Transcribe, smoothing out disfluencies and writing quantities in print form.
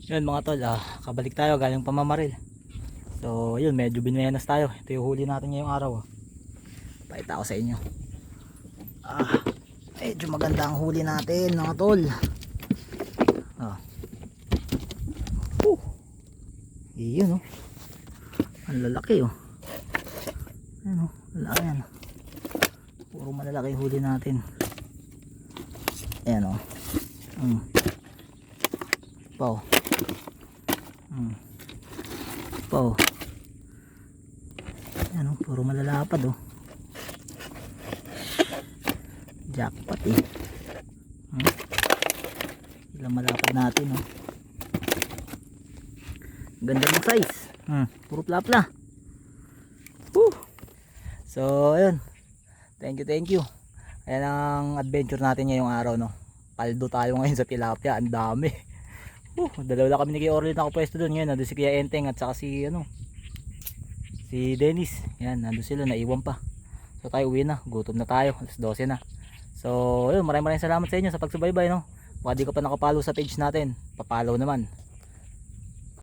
Yun mga tol, kabalik tayo galing pamamaril. So yun, medyo binuenas tayo. Ito yung huli natin ngayong araw. Pakita ko sa inyo. Medyo maganda ang huli natin mga tol. Iyon, oh. Ang lalaki, oh. Ayan, oh. Lalaki yan. Puro malalaki yung huli natin. Ayan, oh. Pau. Pau. Ayan, oh. Puro malalapad, oh. Jackpot, eh. Ilang malapad natin, oh. Ganda ng size. Puro plapla. So ayun, thank you. Ayan ang adventure natin ngayong araw, no. Paldo tayo ngayon sa tilapia. Ang dami. Dalawa lang kami ni Kuya Orly nakapwesto doon. Ngayon nandun si Kuya Enteng at saka si si Dennis. Yan, nandun sila, naiwan pa. So tayo uwi na, gutom na tayo, alas 12 na. So ayun, maraming salamat sa inyo sa pagsubaybay, no. Baka di ka pa nakapollow sa page natin, papollow naman.